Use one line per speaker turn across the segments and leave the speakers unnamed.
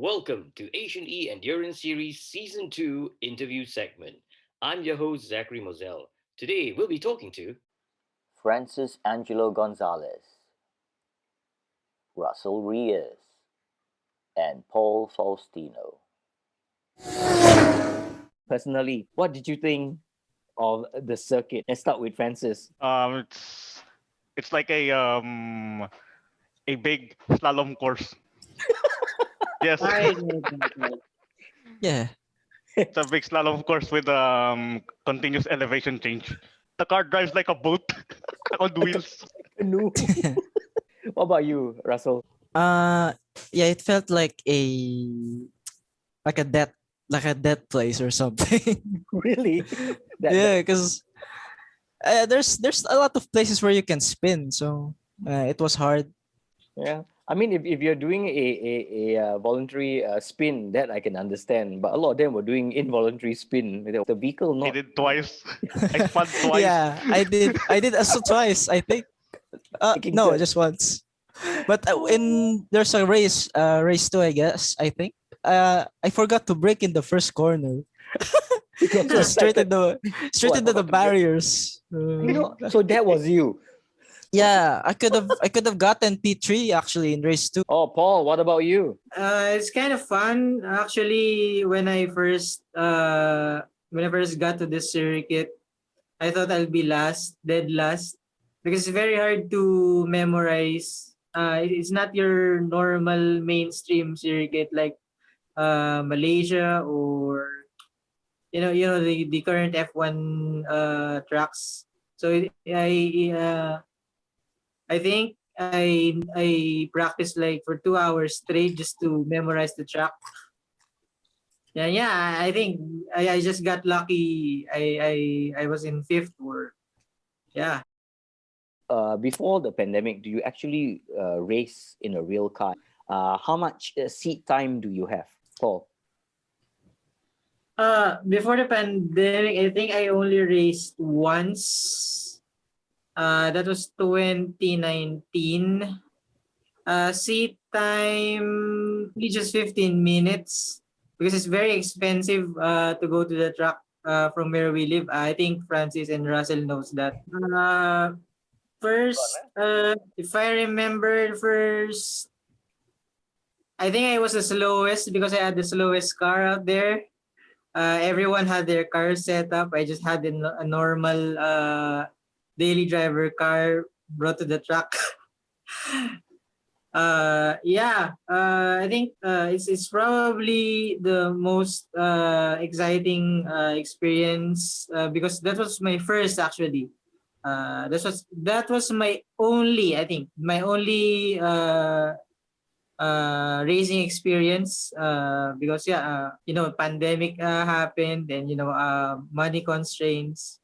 Welcome to Asian E Endurance Series Season 2 interview segment. I'm your host, Zachary Moselle. Today, we'll be talking to
Angelo Gonzales, Russel Reyes, and Paul Faustino.
Personally, what did you think of the circuit? Let's start with Francis.
It's like a big slalom course. Yes,
I know that.
Yeah.
it's a big slalom course with continuous elevation change. The car drives like a boat on wheels.
Canoe. What about you, Russell?
Uh yeah, it felt like a death like a death place or something.
Really?
Yeah, because there's a lot of places where you can spin, so it was hard.
Yeah. I mean, if you're doing a voluntary spin, that I can understand. But a lot of them were doing involuntary spin. The vehicle
I
not.
did twice. I spun twice.
Yeah, I did also twice, I think.
Taking
No,
turns.
just once. But in there's a race too, I guess. I think. I forgot to brake in the first corner.
You got so
So straight
excited.
straight
I
into the
forgot to brake.
barriers.
So that was you.
Yeah, I could have gotten P3 actually in race 2.
Oh, Paul, what about you?
It's kind of fun actually. When I first got to this circuit, I thought I'll be last, dead last, because it's very hard to memorize. It's not your normal mainstream circuit like Malaysia or the current F1 tracks. So I think I practiced like for 2 hours straight just to memorize the track. Yeah. I think I just got lucky. I was in fifth or yeah.
Before the pandemic, do you actually race in a real car? How much seat time do you have, Paul?
Before the pandemic, I think I only raced once. That was 2019. Seat time, only just 15 minutes because it's very expensive to go to the track from where we live. I think Francis and Russell knows that. First, if I remember first, I think I was the slowest because I had the slowest car out there. Everyone had their car set up. I just had a normal daily driver car brought to the track. I think it's probably the most exciting experience because that was my first actually. That was my only, I think, my only racing experience because pandemic happened and money constraints.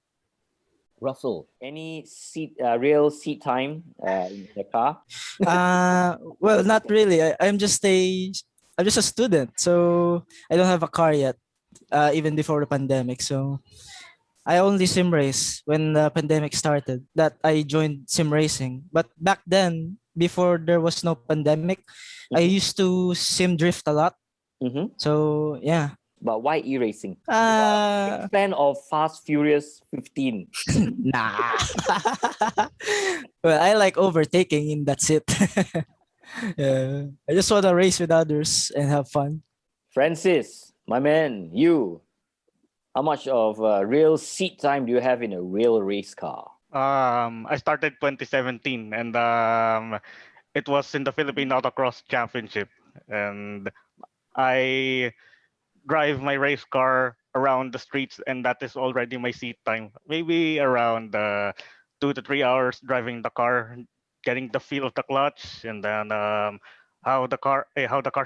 Russell, any real seat time in the car?
Well, not really. I'm just a student, so I don't have a car yet. Even before the pandemic, so I only sim race when the pandemic started. That I joined sim racing, but back then, before there was no pandemic, I used to sim drift a lot.
Mm-hmm.
So yeah.
But why e-racing?
Uh,
Fan of Fast Furious 15.
nah. Well, I like overtaking, and that's it. Yeah. I just want to race with others and have fun.
Francis, my man, you. How much of real seat time do you have in a real race car?
I started 2017 and it was in the Philippine Autocross Championship, and I drive my race car around the streets, and that is already my seat time. Maybe around 2 to 3 hours driving the car, getting the feel of the clutch, and then how the car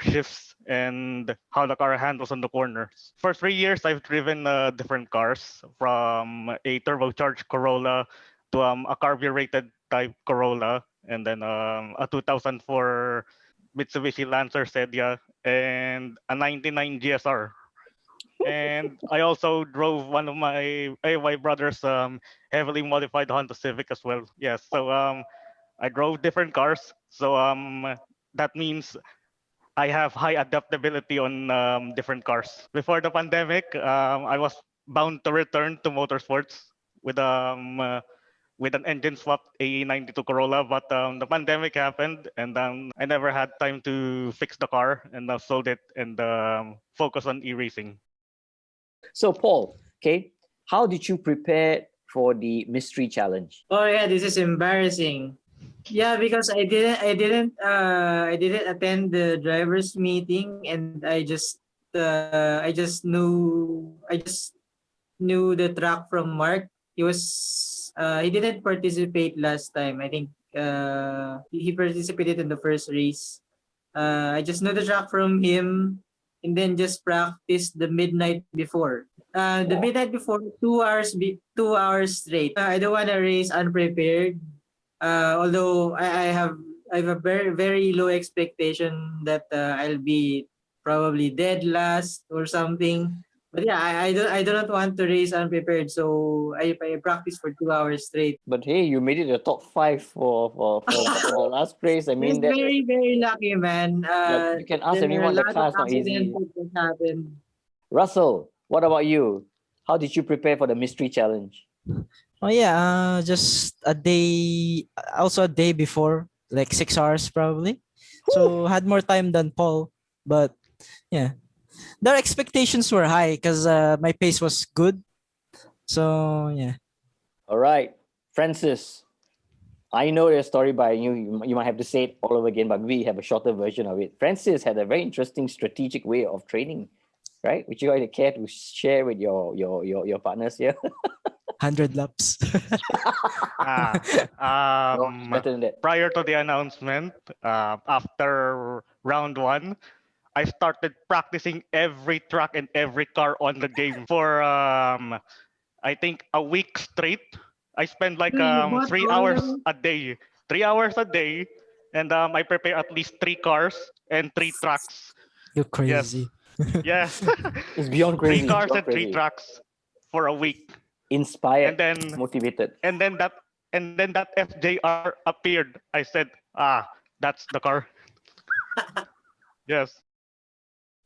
shifts and how the car handles on the corners. For 3 years, I've driven different cars, from a turbocharged Corolla to a carbureted type Corolla, and then a 2004 Mitsubishi Lancer Sedia, and a 99 GSR. And I also drove one of my brother's heavily modified Honda Civic as well. Yes, so I drove different cars. So that means I have high adaptability on different cars. Before the pandemic, I was bound to return to motorsports with with an engine swapped A92 Corolla, but the pandemic happened, and I never had time to fix the car, and I sold it and focus on e-racing.
So, Paul, okay, how did you prepare for the mystery challenge?
Oh yeah, this is embarrassing. Yeah, because I didn't attend the drivers meeting, and I just knew the track from Mark. He didn't participate last time. I think he participated in the first race. I just know the track from him, and then just practiced the midnight before. The midnight before, 2 hours straight. I don't want to race unprepared. Although I have a very low expectation that I'll be probably dead last or something. But yeah, I do not want to race unprepared, so I practice for 2 hours straight.
But hey, you made it the top five for the last race. I
It's
mean, that
very lucky, man.
yeah, you can ask
There are a
anyone. The
lot of
car is not
accidents
easy.
that happened.
Russell, what about you? How did you prepare for the mystery challenge?
Oh yeah, just a day, also a day before, like 6 hours probably. So had more time than Paul, but yeah, their expectations were high because my pace was good. So yeah.
All right, Francis. I know the story by you. You might have to say it all over again, but we have a shorter version of it. Francis had a very interesting strategic way of training, right? Would you like to care to share with your partners here?
100 laps.
Ah,
No, it's better than that.
prior to the announcement, after round one, I started practicing every track and every car on the game for I think a week straight. I spend like
Dude, you bought
three
all
hours
them?
a day, 3 hours a day, and I prepare at least three cars and three tracks.
You're
Yes,
crazy.
yes,
It's beyond
three
crazy.
cars
Beyond
and three
crazy.
tracks for a week,
Inspired,
and then
motivated.
and then that and then that FJR appeared. I said, that's the car. Yes.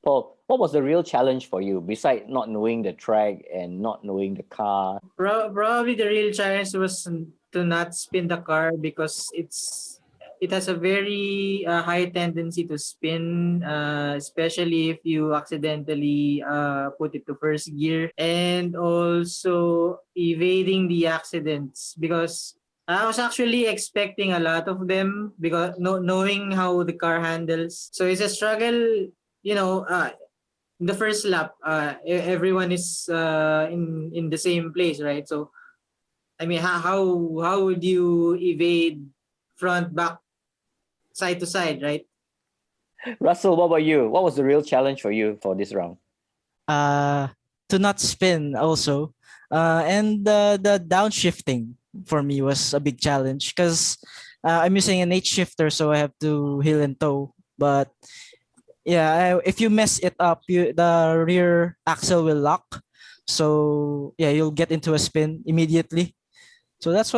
Paul, what was the real challenge for you besides not knowing the track and not knowing the car?
Probably the real challenge was to not spin the car because it has a very high tendency to spin, especially if you accidentally put it to first gear, and also evading the accidents because I was actually expecting a lot of them because knowing how the car handles. So it's a struggle, you know, the first lap, everyone is in the same place, right? So I mean, how would you evade front, back, side to side, right?
Russell, what about you? What was the real challenge for you for this round?
uh to not spin also, and the downshifting for me was a big challenge because I'm using an H shifter, so I have to heel and toe. But yeah, if you mess it up, the rear axle will lock, so yeah, you'll get into a spin immediately. So that's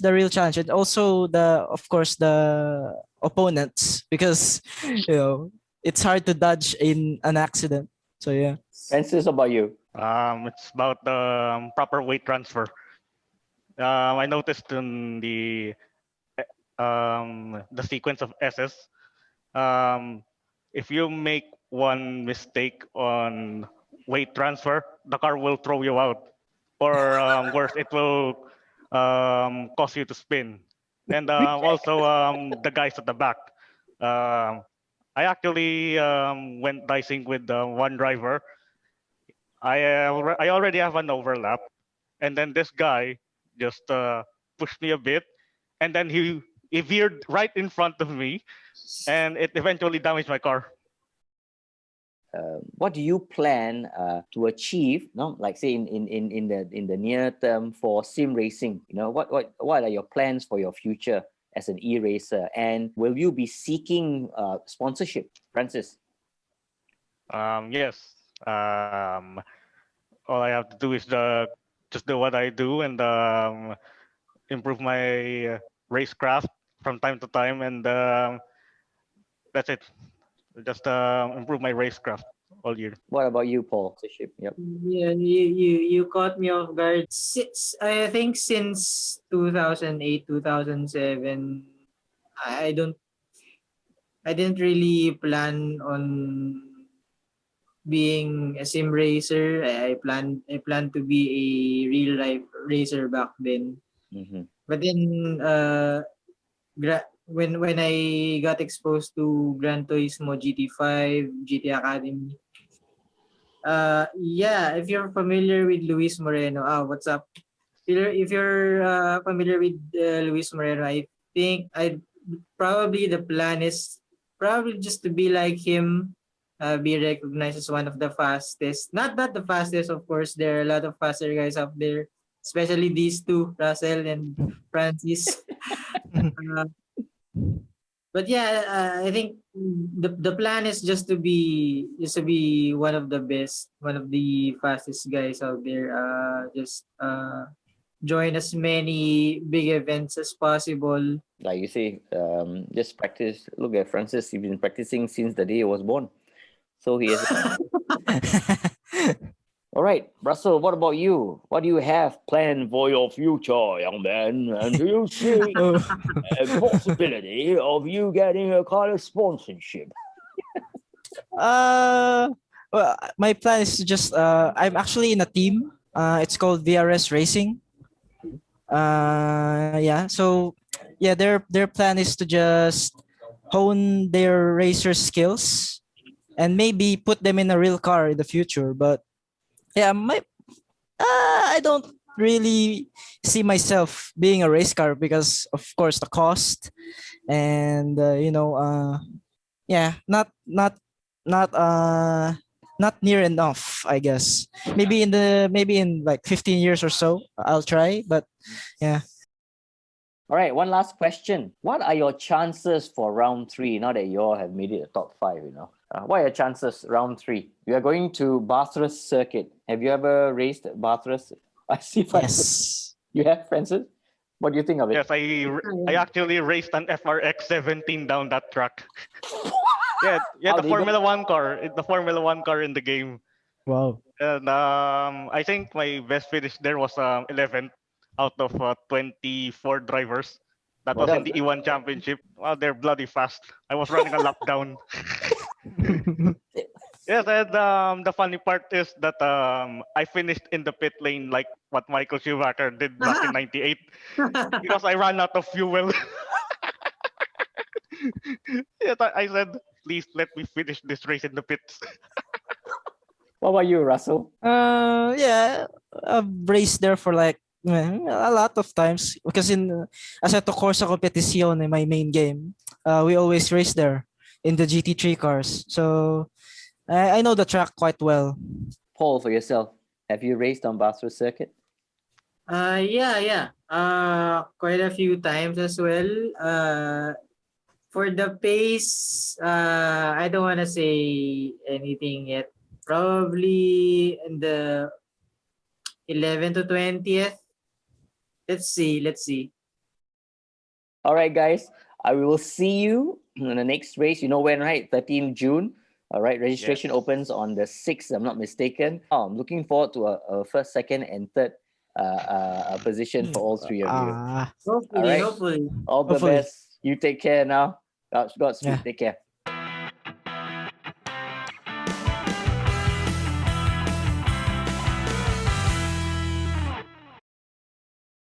the real challenge, and also the of course the opponents, because it's hard to dodge in an accident. So yeah.
Francis, what about you?
It's about the proper weight transfer. I noticed in the sequence of S's, um, if you make one mistake on weight transfer, the car will throw you out, or worse, it will cause you to spin. And also the guys at the back. Um, I actually went dicing with one driver. I already have an overlap, and then this guy just pushed me a bit, and then he veered right in front of me, and it eventually damaged my car.
What do you plan to achieve? No, like say in the near term for sim racing. What are your plans for your future as an e-racer, and will you be seeking sponsorship, Francis?
Yes. All I have to do is just do what I do and improve my racecraft from time to time, and that's it. Just improve my racecraft all year.
What about you, Paul? Yep.
Yeah, you caught me off guard. I think since 2008, 2007, I don't I didn't really plan on being a sim racer. I planned to be a real life racer back then.
Mm-hmm.
But then when I got exposed to Gran Turismo GT5, GT Academy. Yeah, if you're familiar with Luis Moreno, what's up? If you're familiar with Luis Moreno, I think I probably the plan is probably just to be like him, be recognized as one of the fastest. Not the fastest, of course. There are a lot of faster guys out there, especially these two, Russell and Francis. Uh, but yeah, I think the plan is just to be one of the best, one of the fastest guys out there. Just join as many big events as possible.
Like you say, just practice. Look at Francis. He's been practicing since the day he was born. So he is. All right, Russell, what about you? What do you have planned for your future, young man? And do you see
Oh,
a possibility of you getting a kind of sponsorship?
uh, well, my plan is to just I'm actually in a team. It's called VRS Racing. Yeah. So yeah, their plan is to just hone their racer skills and maybe put them in a real car in the future. But yeah, I don't really see myself being a race car because of course the cost and yeah, not near enough, I guess. Maybe in like 15 years or so I'll try, but yeah.
All right, one last question. What are your chances for round 3 now that you all have made it the top 5, what are your chances round 3? You are going to Bathurst Circuit. Have you ever raced at Bathurst? I see Francis.
Yes.
You have, Francis? What do you think of it?
Yes, I actually raced an FRX 17 down that track. Yeah,
How
the
did it go?
Formula One car in the game.
Wow.
And I think my best finish there was 11th out of 24 drivers. That was in the E1 Championship. Wow, they're bloody fast. I was running a lap down. Yes, and the funny part is that I finished in the pit lane like what Michael Schumacher did back in '98 because I ran out of fuel. Yes, I said, please let me finish this race in the pits.
What about you, Russell?
Yeah, I've raced there for like a lot of times because in Assetto Corsa Competizione, my main game, we always race there in the GT3 cars. So I know the track quite well.
Paul, for yourself, have you raced on Bathurst Circuit?
Yeah. Quite a few times as well. For the pace, I don't want to say anything yet. Probably in the 11 to 20th. Let's see.
All right, guys. I will see you in the next race. You know when, right? 13 June. All right. Registration
Yes.
opens on the 6th, I'm not mistaken. I'm looking forward to a first, second, and third position for all three of you.
Ah,
Hopefully,
right.
hopefully.
All the
Hopefully.
best. You take care now. Godspeed.
Yeah.
Take care.